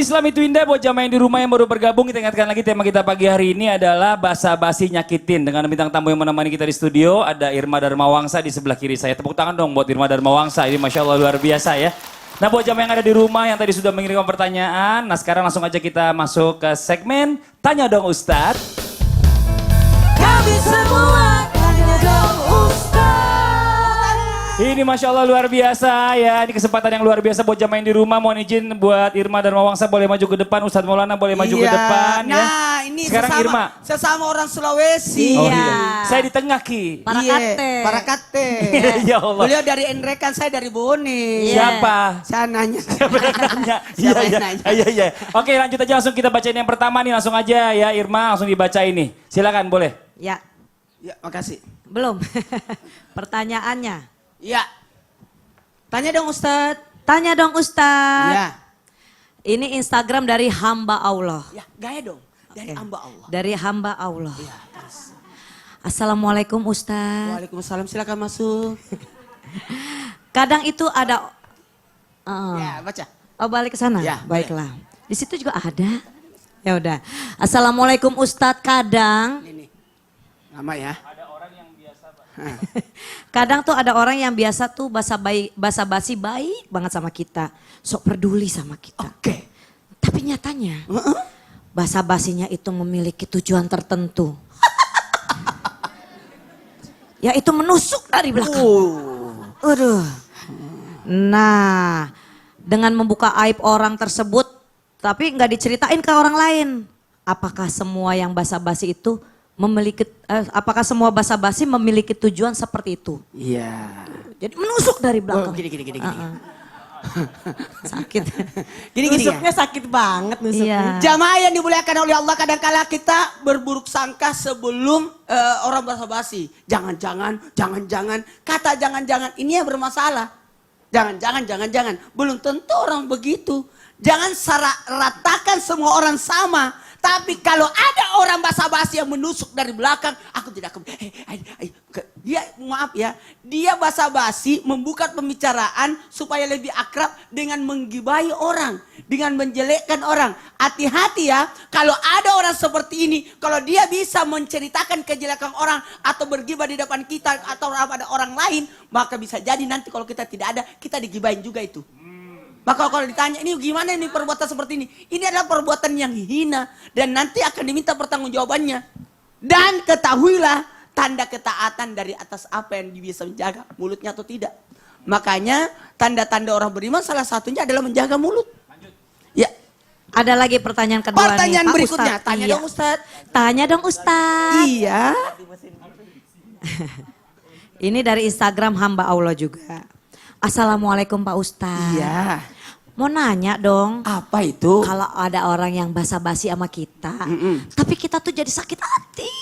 Islam itu indah buat jamaah yang di rumah yang baru bergabung. Kita ingatkan lagi tema kita pagi hari ini adalah basa-basi nyakitin. Dengan bintang tamu yang menemani kita di studio ada Irma Darmawangsa di sebelah kiri saya. Tepuk tangan dong buat Irma Darmawangsa. Ini Masya Allah luar biasa ya. Nah buat jamaah yang ada di rumah yang tadi sudah mengirimkan pertanyaan. Nah sekarang langsung aja kita masuk ke segmen Tanya Dong Ustadz. Kami semua tanya dong Ustaz. Ini Masya Allah luar biasa ya. Ini kesempatan yang luar biasa buat jamaah yang di rumah. Mohon izin buat Irma Darmawangsa boleh maju ke depan. Ustadz Maulana boleh maju ke depan ya. Nah ini sekarang Irma. sesama orang Sulawesi. Oh, iya. Saya di tengah Ki. Para kate. Ya Allah. Beliau dari Enrekan, saya dari Bone. Siapa? Saya nanya. Siapa yang nanya? Siapa Iya, yang nanya? iya. Oke lanjut aja langsung kita bacain yang pertama nih. Langsung aja ya Irma langsung dibaca ini. Silakan boleh. Ya, Ya makasih. belum. Pertanyaannya. Ya. Tanya dong Ustadz. Tanya dong Ustaz. Ya. Ini Instagram dari hamba Allah. Ya gaya dong. Dari Oke. hamba Allah. Dari hamba Allah. Ya, terus. Assalamualaikum Ustaz. Waalaikumsalam, silakan masuk. Kadang itu ada... Ya baca. Oh balik ke sana? Ya, Baiklah. Di situ juga ada. Ya udah. Assalamualaikum Ustadz. Kadang... Ini. Nama ya. Kadang tuh ada orang yang biasa tuh basa-basi baik banget sama kita. Sok peduli sama kita. Oke. Tapi nyatanya basa-basinya itu memiliki tujuan tertentu. Yaitu menusuk dari belakang. Aduh. Nah, dengan membuka aib orang tersebut tapi nggak diceritain ke orang lain. Apakah semua yang basa-basi itu apakah semua basa-basi memiliki tujuan seperti itu? Iya. Jadi menusuk dari belakang. Oh, gini. Sakit. Gini Nusuknya ya. sakit banget nusuknya. Iya. Jamaah yang dimuliakan oleh Allah, kadang-kala kita berburuk sangka sebelum orang basa-basi. Jangan-jangan, kata jangan-jangan ini yang bermasalah. Jangan. Belum tentu orang begitu. Jangan ratakan semua orang sama. Tapi kalau ada orang basa-basi yang menusuk dari belakang, aku tidak akan. Dia maaf ya, dia basa-basi membuka pembicaraan supaya lebih akrab dengan menggibahi orang, dengan menjelekkan orang. Hati-hati ya, kalau ada orang seperti ini, kalau dia bisa menceritakan kejelekan orang atau bergibah di depan kita atau ada orang lain, maka bisa jadi nanti kalau kita tidak ada, kita digibahin juga itu. Maka kalau ditanya, ini gimana ini perbuatan seperti ini? Ini adalah perbuatan yang hina. Dan nanti akan diminta pertanggungjawabannya. Dan ketahuilah tanda ketaatan dari atas apa yang dia bisa menjaga. Mulutnya atau tidak. Makanya tanda-tanda orang beriman salah satunya adalah menjaga mulut. Ya. Ada lagi pertanyaan kedua Pertanyaan nih, Pak berikutnya. Ustadz. Tanya Iya. dong Ustadz. Tanya dong Ustadz. Iya. Ini dari Instagram hamba Allah juga. Assalamualaikum Pak Ustadz. Iya. Mau nanya dong. Apa itu? Kalau ada orang yang basa-basi sama kita. Tapi kita tuh jadi sakit hati.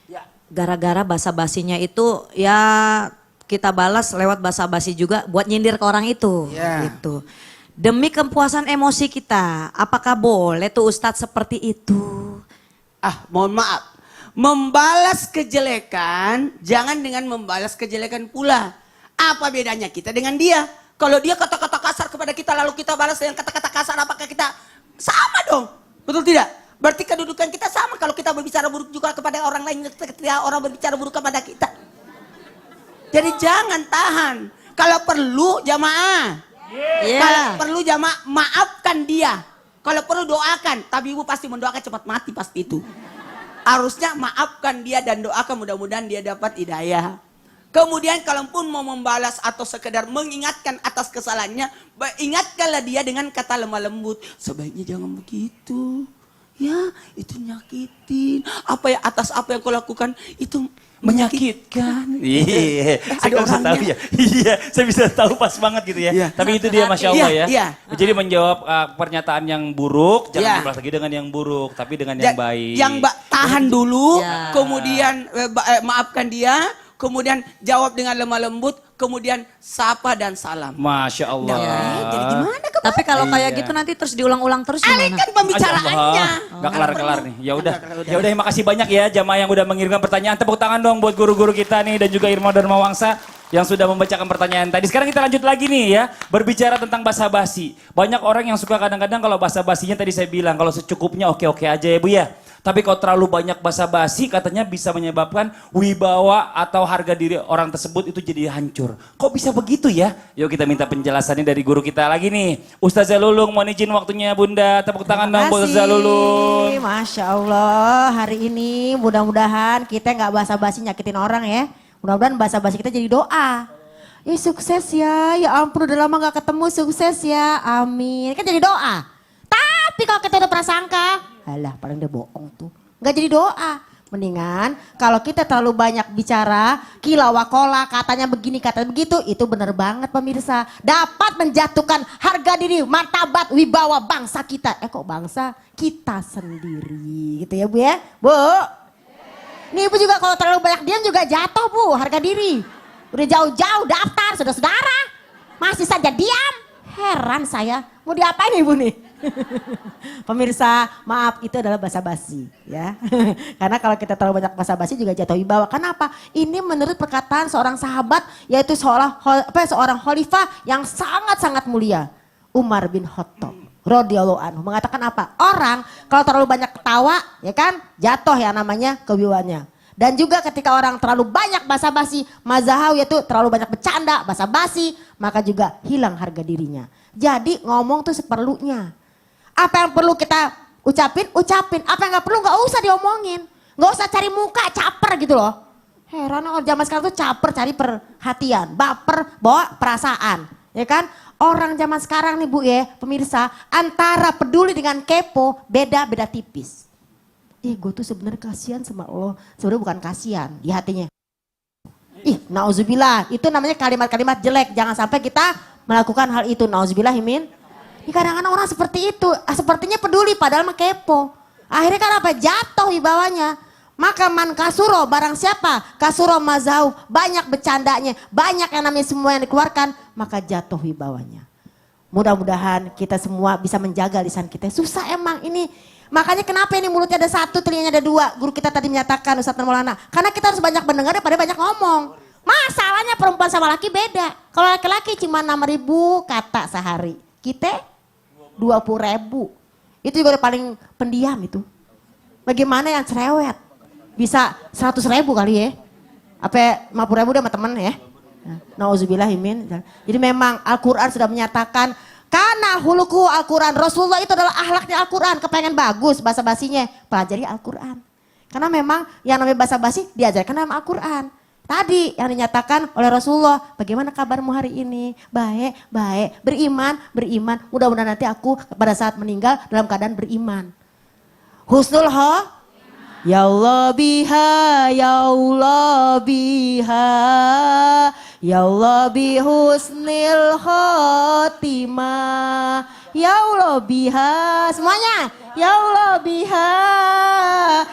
Ya. Gara-gara basa-basinya itu ya kita balas lewat basa-basi juga buat nyindir ke orang itu. Ya. Gitu. Demi kepuasan emosi kita. Apakah boleh tuh Ustadz seperti itu? Mohon maaf. Membalas kejelekan, jangan dengan membalas kejelekan pula. Apa bedanya kita dengan dia? Kalau dia kata-kata kasar kepada kita lalu kita balas dengan kata-kata kasar, apakah kita sama dong? Betul tidak? Berarti kedudukan kita sama kalau kita berbicara buruk juga kepada orang lain ketika orang berbicara buruk kepada kita. Jadi jangan tahan. Kalau perlu jamaah. Kalau perlu jamaah maafkan dia. Kalau perlu doakan, tapi ibu pasti mendoakan cepat mati pasti itu. Harusnya maafkan dia dan doakan mudah-mudahan dia dapat hidayah. Kemudian kalaupun mau membalas atau sekedar mengingatkan atas kesalahannya, ingatkanlah dia dengan kata lemah lembut. Sebaiknya jangan begitu. Ya, itu nyakitin. Apa ya atas apa yang kau lakukan itu Menyakitkan. Iya, saya Ada bisa tahu orangnya. ya. Iya, saya bisa tahu pas banget gitu ya. Iya. Tapi itu dia Masya Allah ya. Iya. Jadi menjawab pernyataan yang buruk, Iya. jangan dibalas lagi dengan yang buruk, tapi dengan yang baik. Yang tahan dulu, Ya. kemudian maafkan dia, kemudian jawab dengan lemah lembut, kemudian sapa dan salam. Masya Allah. Jadi gimana Tapi kalau kayak Iya. gitu nanti terus diulang-ulang terus Alihkan gimana? pembicaraannya. Gak kelar-kelar nih. Ya udah. Ya udah, makasih banyak ya jamaah yang udah mengirimkan pertanyaan. Tepuk tangan dong buat guru-guru kita nih dan juga Irma Dharma Wangsa yang sudah membacakan pertanyaan tadi. Sekarang kita lanjut lagi nih ya, berbicara tentang basa-basi. Banyak orang yang suka kadang-kadang kalau basa-basinya tadi saya bilang kalau secukupnya oke-oke aja ya Bu ya. Tapi kalau terlalu banyak basa-basi katanya bisa menyebabkan wibawa atau harga diri orang tersebut itu jadi hancur. Kok bisa begitu ya? Yuk kita minta penjelasannya dari guru kita lagi nih. Ustazah Lulung, mohon izin waktunya Bunda. Tepuk tangan dong buat Ustazah Lulung. Masya Allah, hari ini mudah-mudahan kita nggak basa-basi nyakitin orang ya. Mudah-mudahan basa-basi kita jadi doa. Ya sukses ya ampun udah lama gak ketemu, sukses ya, amin. Kan jadi doa. Tapi kalau kita udah prasangka, alah paling udah bohong tuh. Gak jadi doa. Mendingan kalau kita terlalu banyak bicara, kilawakola, katanya begini, katanya begitu, itu bener banget pemirsa. Dapat menjatuhkan harga diri, martabat, wibawa bangsa kita. Kok bangsa? Kita sendiri gitu ya Bu ya. Bu, nih Ibu juga kalau terlalu banyak diam juga jatuh Bu, harga diri. Udah jauh-jauh daftar, saudara-saudara. Masih saja diam. Heran saya, mau diapain Ibu nih? Pemirsa, maaf itu adalah basa-basi ya. Karena kalau kita terlalu banyak basa-basi juga jatuh wibawa. Kenapa? Ini menurut perkataan seorang sahabat yaitu seorang khalifah yang sangat-sangat mulia, Umar bin Khattab radhiyallahu anhu mengatakan apa? Orang kalau terlalu banyak ketawa ya kan jatuh ya namanya kewibawanya. Dan juga ketika orang terlalu banyak basa-basi, mazhab yaitu terlalu banyak bercanda, basa-basi, maka juga hilang harga dirinya. Jadi ngomong tuh seperlunya. Apa yang perlu kita ucapin, ucapin. Apa yang gak perlu gak usah diomongin. Gak usah cari muka, caper gitu loh. Heran orang zaman sekarang tuh caper cari perhatian, baper, bawa perasaan. Ya kan? Orang zaman sekarang nih Bu ya, pemirsa, antara peduli dengan kepo, beda-beda tipis. Gue tuh sebenarnya kasihan sama Allah. Sebenarnya bukan kasihan di hatinya. Nauzubillah, itu namanya kalimat-kalimat jelek. Jangan sampai kita melakukan hal itu. Nauzubillah himin. Kadang-kadang orang seperti itu, sepertinya peduli padahal mah kepo. Akhirnya kan apa? Jatuh wibawanya. Maka man kasuro, barang siapa? Kasuro mazhau, banyak bercandanya, banyak yang namanya semua yang dikeluarkan, maka jatuh wibawanya. Mudah-mudahan kita semua bisa menjaga lisan kita. Susah emang ini. Makanya kenapa ini mulutnya ada satu, telinganya ada dua. Guru kita tadi menyatakan, Ustaz Maulana. Karena kita harus banyak mendengar daripada banyak ngomong. Masalahnya perempuan sama laki beda. Kalau laki-laki cuma 6.000 kata sehari. Kita 20.000. Itu juga udah paling pendiam itu. Bagaimana yang cerewet? Bisa 100.000 kali ya. Apa 50.000 udah sama temen ya. Nauzubillahimin. Jadi memang Al-Quran sudah menyatakan karena huluku Al-Quran, Rasulullah itu adalah akhlaknya Al-Quran. Kepengen bagus basa-basinya, pelajari Al-Quran. Karena memang yang namanya basa-basi diajarkan dalam Al-Quran. Tadi yang dinyatakan oleh Rasulullah, bagaimana kabarmu hari ini? Baik, baik, beriman, beriman. Mudah-mudahan nanti aku pada saat meninggal dalam keadaan beriman. Husnul Ya Allah biha, ya Allah biha, ya Allah bihusnil khotimah, ya Allah biha, semuanya, ya Allah biha,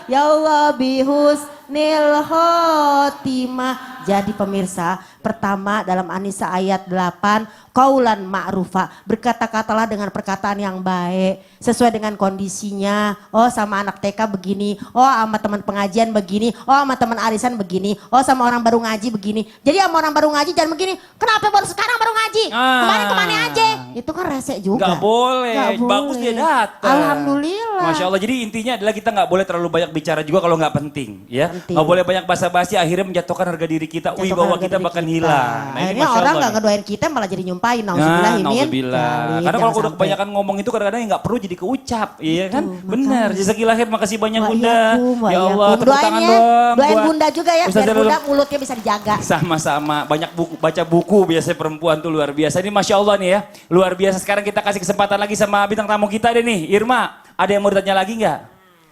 ya Allah bihusnil khotimah. Jadi pemirsa, pertama dalam An-Nisa ayat 8, qaulan ma'rufa, berkata-katalah dengan perkataan yang baik, sesuai dengan kondisinya. Oh sama anak TK begini, oh sama teman pengajian begini, oh sama teman arisan begini, oh sama orang baru ngaji begini. Jadi sama orang baru ngaji jangan begini, kenapa baru sekarang baru ngaji? Kemarin aja? Itu kan resek juga. Gak boleh, bagus dia datang. Alhamdulillah. Masya Allah, jadi intinya adalah kita gak boleh terlalu banyak bicara juga kalau gak penting. Ya, gak boleh banyak basa-basi akhirnya menjatuhkan harga diri kita, wibawa kita bahkan hilang. Nah, akhirnya orang gak ngedoain kita malah jadi nyumpahin. Nauzubillah. Karena kalau udah kebanyakan ngomong itu kadang-kadang yang gak perlu jadi keucap. Iya kan? Benar. Jazakallah khair, makasih banyak Bunda. Ya Allah, tepuk tangan dong. Doain Bunda juga ya, biar Bunda Lulung. mulutnya bisa dijaga. Sama-sama, banyak buku, baca buku biasanya perempuan tuh luar biasa. Ini Masya Allah nih ya, luar biasa. Sekarang kita kasih kesempatan lagi sama bintang tamu kita deh nih. Irma, ada yang mau ditanya lagi nggak?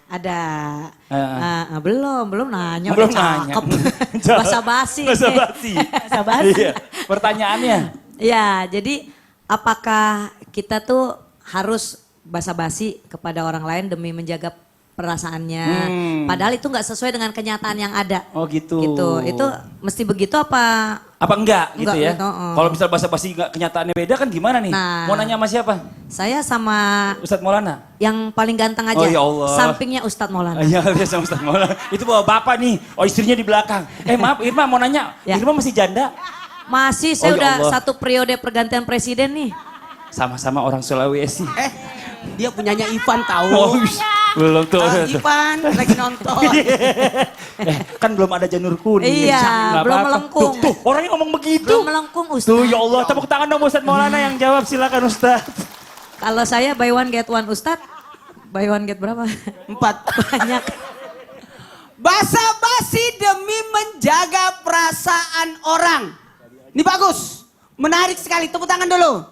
Ada. Belum nanya. Belum udah nanya. cakep. Basa-basi. Basa-basi. Basa-basi. Iya. Pertanyaannya. Ya, jadi apakah kita tuh harus basa-basi kepada orang lain demi menjaga perasaannya? Padahal itu nggak sesuai dengan kenyataan yang ada. Oh gitu. Gitu. Itu mesti begitu apa Apa enggak gitu Enggak ya? gitu, Kalau misal basa-basi nggak kenyataannya beda kan gimana nih? Nah. Mau nanya sama siapa? Saya sama Ustadz Maulana? yang paling ganteng aja. Oh, ya Allah. Sampingnya Ustadz Maulana. Iya, biasa Ustadz Maulana. Itu bawa bapak nih. Oh, istrinya di belakang. Maaf Irma mau nanya. Ya. Irma masih janda? Masih, saya Oh, ya udah Allah. 1 periode pergantian presiden nih. Sama-sama orang Sulawesi. Dia punyanya Ivan tahu. Oh, belum tuh. Ivan lagi nonton. Kan belum ada janur kuning. Iya, Nggak belum apa-apa. melengkung. Tuh, orangnya ngomong begitu. Belum melengkung Ustadz. Tuh, ya Allah. Tepuk tangan dong Ustadz Maulana yang jawab. Silakan Ustadz. Kalau saya buy one get one Ustadz, buy one get berapa? 4. Banyak. Basa-basi demi menjaga perasaan orang. Ini bagus. Menarik sekali. Tepuk tangan dulu.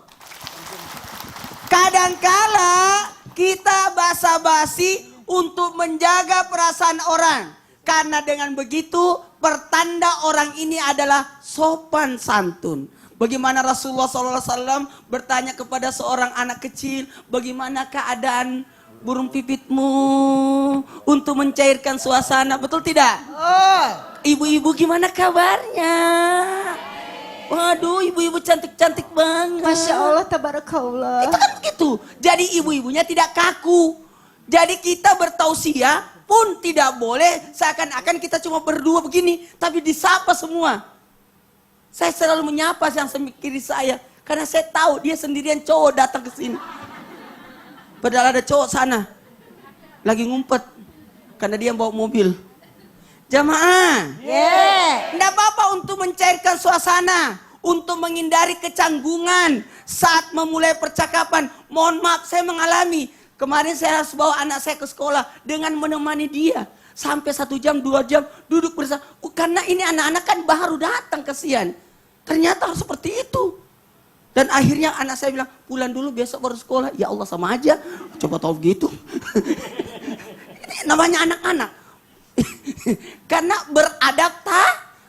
Kadangkala kita basa-basi untuk menjaga perasaan orang. Karena dengan begitu pertanda orang ini adalah sopan santun. Bagaimana Rasulullah SAW bertanya kepada seorang anak kecil, bagaimana keadaan burung pipitmu untuk mencairkan suasana, betul tidak? Ibu-ibu gimana kabarnya? Waduh, ibu-ibu cantik-cantik banget. Masya Allah, tabarakallah. Itu kan begitu. Jadi ibu-ibunya tidak kaku. Jadi kita bertausiah pun tidak boleh seakan-akan kita cuma berdua begini. Tapi disapa semua. Saya selalu menyapa yang kiri saya. Karena saya tahu dia sendirian cowok datang ke sini. Padahal ada cowok sana. Lagi ngumpet. Karena dia bawa mobil. Jamaah. Tidak apa-apa untuk mencairkan suasana. Untuk menghindari kecanggungan saat memulai percakapan. Mohon maaf saya mengalami. Kemarin saya harus bawa anak saya ke sekolah dengan menemani dia. Sampai 1 jam, 2 jam duduk bersama. Karena ini anak-anak kan baru datang kesian. Ternyata harus seperti itu. Dan akhirnya anak saya bilang, pulang dulu besok baru sekolah. Ya Allah sama aja. Coba tahu gitu. Ini namanya anak-anak. Karena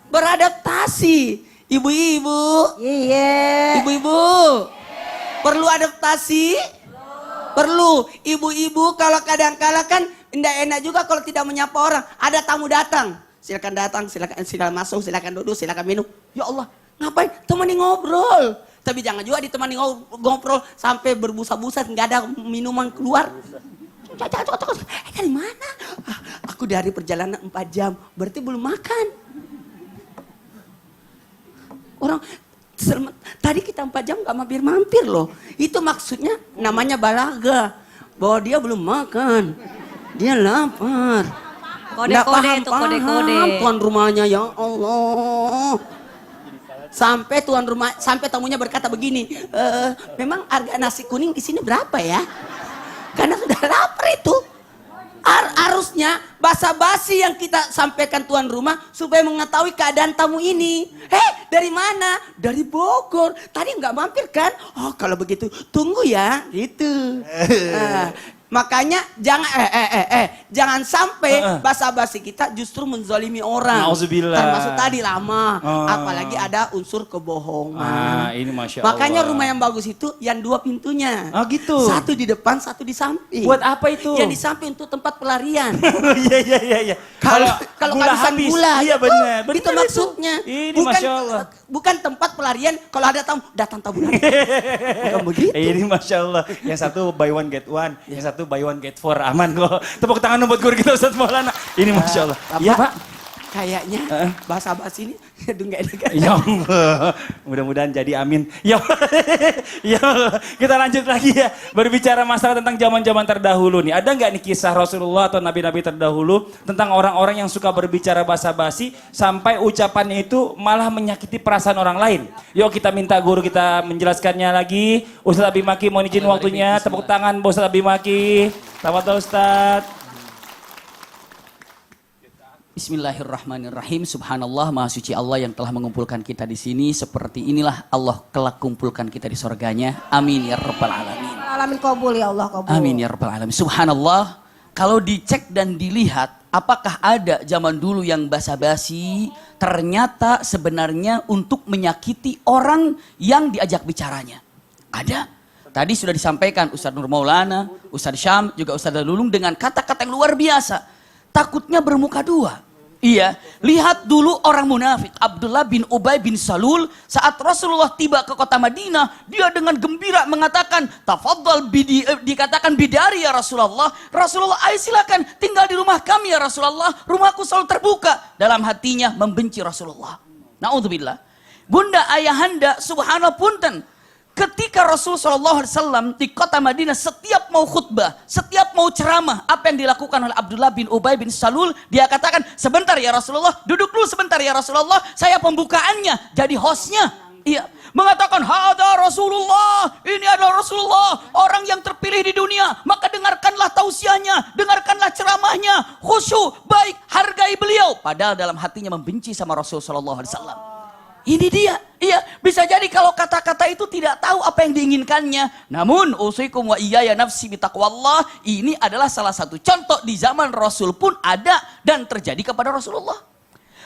beradaptasi. Ibu-ibu. Iya. Ibu-ibu. Perlu adaptasi? Perlu. Ibu-ibu kalau kadang-kala kan tidak enak juga kalau tidak menyapa orang. Ada tamu datang. Silakan datang, silakan masuk, silakan duduk, silakan minum. Ya Allah, ngapain? Temani ngobrol. Tapi jangan juga ditemani ngobrol sampai berbusa-busa nggak ada minuman keluar. Dari mana? Aku dari perjalanan 4 jam, berarti belum makan. Orang tadi kita 4 jam nggak mampir-mampir loh. Itu maksudnya namanya balaga. Bahwa dia belum makan. Dia lapar. Kode-kode itu, kode-kode. Tuan rumahnya, ya Allah. Sampai tamunya berkata begini, memang harga nasi kuning di sini berapa ya? Karena sudah lapar itu. Harusnya basa-basi yang kita sampaikan tuan rumah supaya mengetahui keadaan tamu ini. Dari mana? Dari Bogor. Tadi nggak mampir kan? Oh kalau begitu tunggu ya, gitu. Makanya jangan sampai basa-basi kita justru menzalimi orang. Nauzubillah. Termasuk tadi lama, apalagi ada unsur kebohongan. Ini Masya Allah. Makanya rumah yang bagus itu yang 2 pintunya. Oh gitu. Satu di depan, satu di samping. Buat apa itu? Yang di samping untuk tempat pelarian. Iya. Kalau gula kehabisan habis. gula, Iya benar. itu maksudnya. Ini Masya Allah. Bukan tempat pelarian. Kalau ada tamu, datang tamu lagi. Bukan begitu. Ini Masya Allah. Yang satu buy one get one. Yang satu buy one get four. Aman kok. Tepuk tangan buat guru kita Ustadz Maulana. Ini Masya Allah. Iya Pak. Kayaknya bahasa-bahasa ini nggak ada. Ya Allah. Mudah-mudahan jadi amin. Ya Allah. Ya Allah. Kita lanjut lagi ya. Berbicara masalah tentang zaman-zaman terdahulu nih. Ada nggak nih kisah Rasulullah atau nabi-nabi terdahulu tentang orang-orang yang suka berbicara basa-basi sampai ucapannya itu malah menyakiti perasaan orang lain. Yuk kita minta guru kita menjelaskannya lagi. Ustadz Abimaki mohon izin waktunya. Tepuk tangan Ustadz Abimaki. Selamat Ustadz. Bismillahirrahmanirrahim. Subhanallah, Maha Suci Allah yang telah mengumpulkan kita di sini. Seperti inilah Allah kelak kumpulkan kita di surganya. Amin ya rabbal alamin. Alamin kabul ya Allah, kabul. Amin ya rabbal alamin. Subhanallah, kalau dicek dan dilihat, apakah ada zaman dulu yang basa-basi? Ternyata sebenarnya untuk menyakiti orang yang diajak bicaranya. Ada. Tadi sudah disampaikan Ustadz Nur Maulana, Ustadz Syam, juga Ustadz Lulung dengan kata-kata yang luar biasa. Takutnya bermuka dua. Iya, lihat dulu orang munafik Abdullah bin Ubay bin Salul saat Rasulullah tiba ke kota Madinah, dia dengan gembira mengatakan, "Tafadhal dikatakan bidari ya Rasulullah." Rasulullah, "Ayo silakan tinggal di rumah kami ya Rasulullah. Rumahku selalu terbuka." Dalam hatinya membenci Rasulullah. Nauzubillah. Bunda ayahanda subhanallah punten. Ketika Rasulullah SAW di kota Madinah setiap mau khutbah, setiap mau ceramah, apa yang dilakukan oleh Abdullah bin Ubay bin Salul? Dia katakan, "Sebentar ya Rasulullah, duduk dulu sebentar ya Rasulullah, saya pembukaannya, jadi hostnya." Iya, mengatakan, "Hada Rasulullah, ini adalah Rasulullah, orang yang terpilih di dunia, maka dengarkanlah tausiahnya, dengarkanlah ceramahnya, khusyuk, baik, hargai beliau." Padahal dalam hatinya membenci sama Rasulullah SAW. Ini dia, iya, bisa jadi kalau kata-kata itu tidak tahu apa yang diinginkannya. Namun, usikum wa iyaya nafsi bitaqwallah, ini adalah salah satu contoh di zaman Rasul pun ada dan terjadi kepada Rasulullah.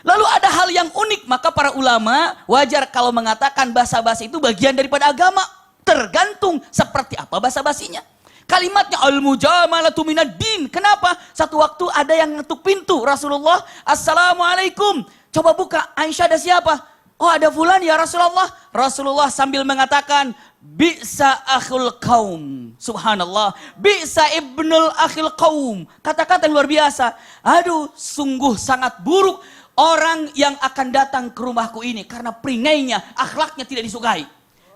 Lalu ada hal yang unik, maka para ulama wajar kalau mengatakan basa-basi itu bagian daripada agama. Tergantung seperti apa basa-basinya. Kalimatnya al-mujamalatu minad din. Kenapa? Satu waktu ada yang ngetuk pintu Rasulullah, "Assalamualaikum." Coba buka, Aisyah, ada siapa? "Oh, ada fulan ya Rasulullah." Rasulullah sambil mengatakan, "Bi'sa akhul kaum." Subhanallah. "Bi'sa ibnul akhil kaum." Kata-kata luar biasa. Aduh, sungguh sangat buruk orang yang akan datang ke rumahku ini. Karena peringainya, akhlaknya tidak disukai.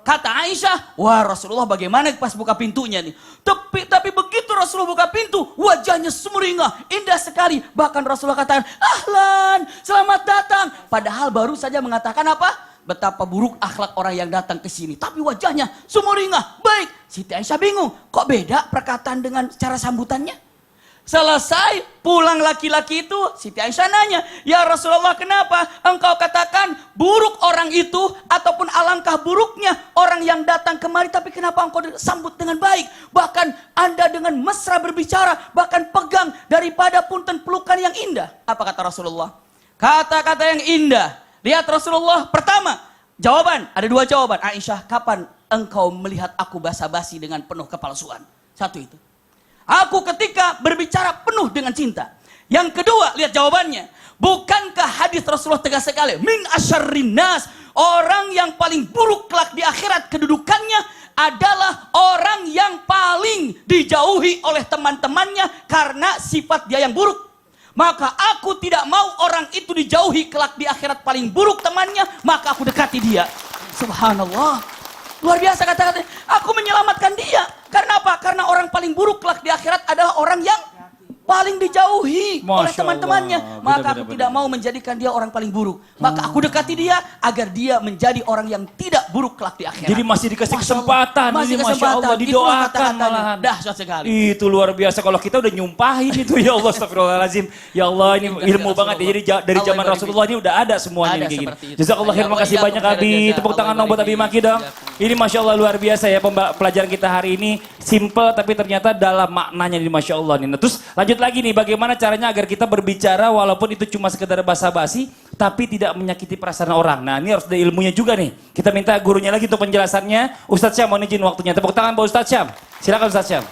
Kata Aisyah, "Wah Rasulullah bagaimana pas buka pintunya nih." Tapi begitu Rasulullah buka pintu, wajahnya sumringah, indah sekali. Bahkan Rasulullah katakan, "Ahlan, selamat datang." Padahal baru saja mengatakan apa? Betapa buruk akhlak orang yang datang ke sini. Tapi wajahnya sumringah, baik. Siti Aisyah bingung, kok beda perkataan dengan cara sambutannya? Selesai pulang laki-laki itu, Siti Aisyah nanya, "Ya Rasulullah, kenapa engkau katakan buruk orang itu ataupun alangkah buruknya orang yang datang kemari, tapi kenapa engkau sambut dengan baik? Bahkan Anda dengan mesra berbicara, bahkan pegang daripada punten pelukan yang indah." Apa kata Rasulullah? Kata-kata yang indah. Lihat Rasulullah, pertama, jawaban, ada dua jawaban. "Aisyah, kapan engkau melihat aku basa-basi dengan penuh kepalsuan?" Satu itu. "Aku ketika berbicara penuh dengan cinta." Yang kedua, lihat jawabannya. Bukankah hadis Rasulullah tegas sekali? "Min asyarrin nas." Orang yang paling buruk kelak di akhirat kedudukannya adalah orang yang paling dijauhi oleh teman-temannya karena sifat dia yang buruk. Maka aku tidak mau orang itu dijauhi kelak di akhirat paling buruk temannya, maka aku dekati dia. Subhanallah. Luar biasa kata-kata. Aku menyelamatkan dia. Karena apa? Karena orang paling buruk kelak di akhirat adalah orang yang paling dijauhi oleh teman-temannya. Maka aku tidak mau menjadikan dia orang paling buruk. Maka aku dekati dia agar dia menjadi orang yang tidak buruk kelak di akhirat. Jadi masih dikasih kesempatan. Masih Ini, Masya kesempatan. Allah, didoakan malahan. Dahsyat sekali. Itu luar biasa. Kalau kita udah nyumpahin itu, ya Allah, astagfirullahaladzim. Ya Allah, ini ilmu banget ya. Jadi dari zaman Rasulullah ini udah ada semuanya Ada kayak gini. seperti itu. Jazakallah khair, makasih banyak Abi. Tepuk tangan dong buat Abi Maki dong. Ini Masya Allah luar biasa ya pelajaran kita hari ini. Simple tapi ternyata dalam maknanya nih Masya Allah nih. Nah, terus lanjut lagi nih, bagaimana caranya agar kita berbicara walaupun itu cuma sekedar basa-basi tapi tidak menyakiti perasaan orang. Nah, ini harus ada ilmunya juga nih. Kita minta gurunya lagi untuk penjelasannya. Ustadz Syam, mohon izin waktunya. Tepuk tangan buat Ustadz Syam. Silakan Ustadz Syam.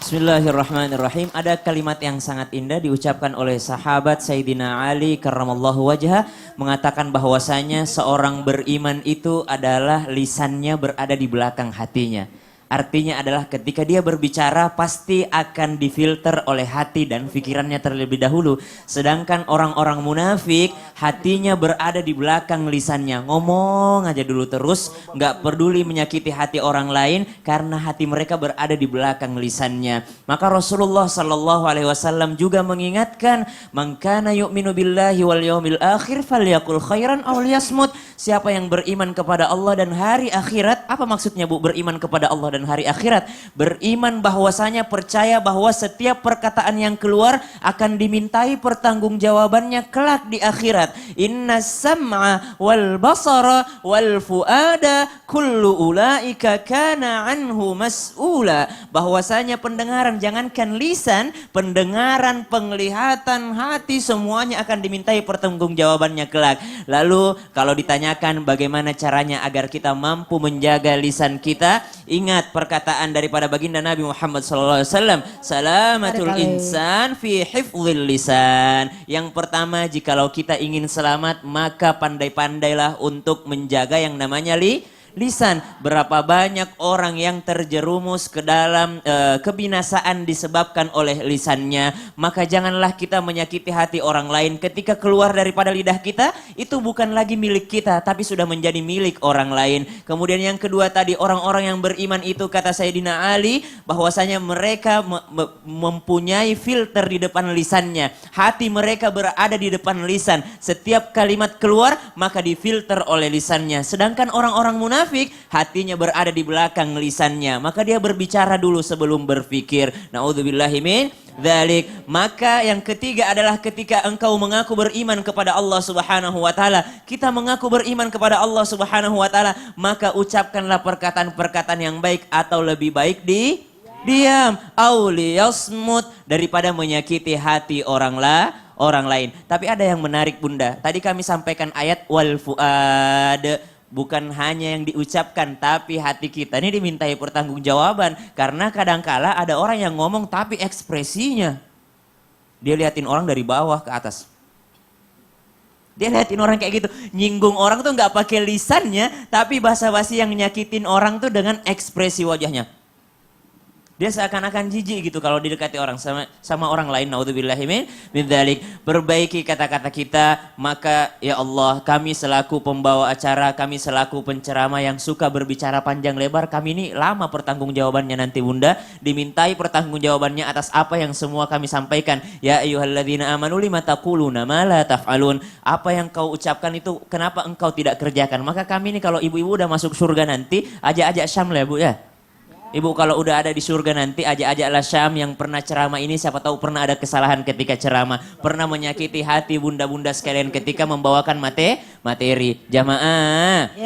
Bismillahirrahmanirrahim. Ada kalimat yang sangat indah diucapkan oleh sahabat Sayyidina Ali karramallahu wajhah, mengatakan bahwasanya seorang beriman itu adalah lisannya berada di belakang hatinya. Artinya adalah ketika dia berbicara pasti akan difilter oleh hati dan pikirannya terlebih dahulu. Sedangkan orang-orang munafik hatinya berada di belakang lisannya. Ngomong aja dulu terus, nggak peduli menyakiti hati orang lain karena hati mereka berada di belakang lisannya. Maka Rasulullah Sallallahu Alaihi Wasallam juga mengingatkan, "Man kana yu'minu billahi wal yawmil akhir falyakul khairan aw liyasmut." Siapa yang beriman kepada Allah dan hari akhirat, apa maksudnya Bu beriman kepada Allah dan hari akhirat? Beriman bahwasanya percaya bahwa setiap perkataan yang keluar akan dimintai pertanggungjawabannya kelak di akhirat. Inna sam'a wal basara wal fuada kullu ulaika kana anhu mas'ula. Bahwasanya pendengaran, jangankan lisan, pendengaran, penglihatan, hati, semuanya akan dimintai pertanggungjawabannya kelak. Lalu kalau ditanyakan bagaimana caranya agar kita mampu menjaga lisan kita, ingat Ingat perkataan daripada baginda Nabi Muhammad SAW. Salamatul insan fi hifdzil lisan. Yang pertama, jikalau kita ingin selamat, maka pandai-pandailah untuk menjaga yang namanya lisan. Berapa banyak orang yang terjerumus ke dalam kebinasaan disebabkan oleh lisannya. Maka janganlah kita menyakiti hati orang lain. Ketika keluar daripada lidah kita, itu bukan lagi milik kita, tapi sudah menjadi milik orang lain. Kemudian yang kedua tadi, orang-orang yang beriman itu kata Sayyidina Ali, bahwasanya mereka mempunyai filter di depan lisannya. Hati mereka berada di depan lisan. Setiap kalimat keluar, maka difilter oleh lisannya. Sedangkan orang-orang munafik, hatinya berada di belakang lisannya. Maka dia berbicara dulu sebelum berpikir. Na'udzubillahi min dzalik. Maka yang ketiga adalah ketika engkau mengaku beriman kepada Allah Subhanahu wa taala. Kita mengaku beriman kepada Allah Subhanahu wa taala, maka ucapkanlah perkataan-perkataan yang baik, atau lebih baik diam. Auliyasmut, daripada menyakiti hati orang lain. Tapi ada yang menarik Bunda. Tadi kami sampaikan ayat wal fuad. Bukan hanya yang diucapkan, tapi hati kita ini dimintai pertanggungjawaban. Karena kadangkala ada orang yang ngomong tapi ekspresinya, dia liatin orang dari bawah ke atas. Dia liatin orang kayak gitu, nyinggung orang tuh nggak pakai lisannya, tapi basa-basi yang nyakitin orang tuh dengan ekspresi wajahnya. Dia seakan-akan jijik gitu kalau didekati orang sama orang lain. Naudzubillahi min dzalik. Perbaiki kata-kata kita, maka ya Allah, kami selaku pembawa acara, kami selaku penceramah yang suka berbicara panjang lebar, kami ini lama pertanggungjawabannya nanti Bunda, dimintai pertanggungjawabannya atas apa yang semua kami sampaikan. Ya ayyuhalladzina amanu lima taquluna ma la taf'alun. Apa yang kau ucapkan itu kenapa engkau tidak kerjakan? Maka kami ini kalau ibu-ibu udah masuk surga nanti, ajak-ajak Syam lah Bu ya. Ibu kalau udah ada di surga nanti, ajak-ajaklah Syam yang pernah ceramah ini, siapa tahu pernah ada kesalahan ketika ceramah, pernah menyakiti hati bunda-bunda sekalian ketika membawakan materi. Jamaah.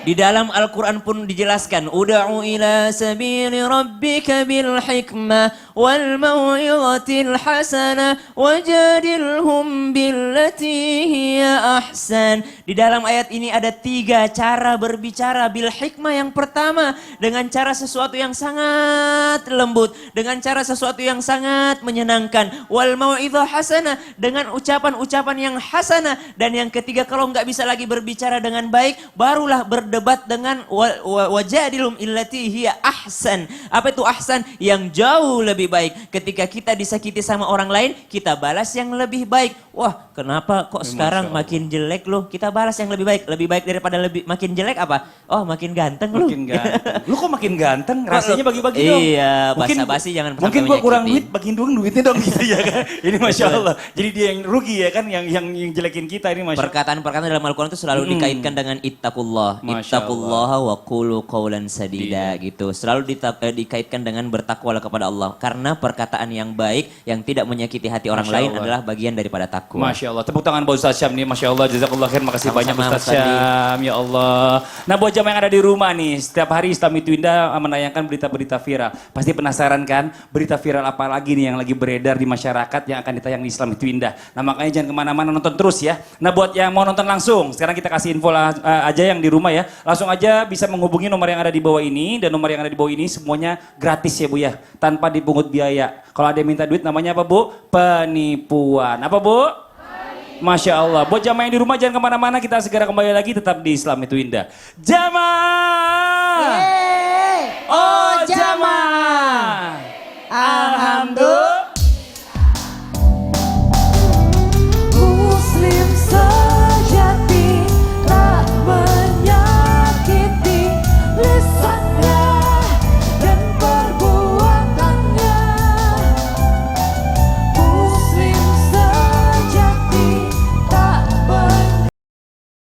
Di dalam Al-Quran pun dijelaskan, Uda'u ila sabili rabbika bil hikmah wal mau'izatil hasanah wajadilhum billati hiya ahsan. Di dalam ayat ini ada 3 cara berbicara bil hikmah. Yang pertama, dengan cara sesuatu yang sangat lembut, dengan cara sesuatu yang sangat menyenangkan. Wal mau'izah hasanah, dengan ucapan-ucapan yang hasanah. Dan yang ketiga, kalau nggak bisa lagi berbicara dengan baik, barulah berdebat dengan wajadilhum illati hiya ahsan. Apa itu ahsan? Yang jauh lebih baik. Ketika kita disakiti sama orang lain, kita balas yang lebih baik. Wah, kenapa kok sekarang makin jelek lu? Kita balas yang lebih baik. Lebih baik daripada makin jelek apa? Oh, makin ganteng lu. Makin ganteng. Lu kok makin ganteng? Rasanya bagi-bagi dong. Iya, basa-basi jangan sampai mungkin gua kurang menyakitin. duit, bagiin dong duitnya dong gitu ya kan. Ini Masya Allah. Jadi dia yang rugi ya kan, yang jelekin kita ini Masya Allah. Perkataan-perkataan dalam Al-Quran itu selalu dikaitkan dengan ittaqullah. Ittaqullaha wa qulu qawlan sadida gitu. Selalu dikaitkan dengan bertakwalah kepada Allah. Karena perkataan yang baik yang tidak menyakiti hati orang lain adalah bagian daripada takwa. Masya Allah. Tepuk tangan buat Ustaz Syam nih. Masya Allah. Jazakallah khair. Makasih banyak Sama-sama, Ustaz Syam. Ya Allah. Nah buat jamaah yang ada di rumah nih. Setiap hari Islam itu Indah menayangkan berita-berita viral. Pasti penasaran kan? Berita viral apa lagi nih yang lagi beredar di masyarakat yang akan ditayang di Islam itu Indah. Nah makanya jangan kemana-mana, nonton terus ya. Nah buat yang mau nonton langsung, sekarang kita kasih info aja yang di rumah ya. Langsung aja bisa menghubungi nomor yang ada di bawah ini. Dan nomor yang ada di bawah ini semuanya gratis ya Bu ya. Tanpa dipungut biaya. Kalau ada yang minta duit namanya apa Bu? Penipuan. Apa Bu? Masya Allah. Buat jamaah yang di rumah jangan kemana-mana. Kita segera kembali lagi tetap di Islam itu Indah. Jamaah! Oh jamaah! Alhamdulillah.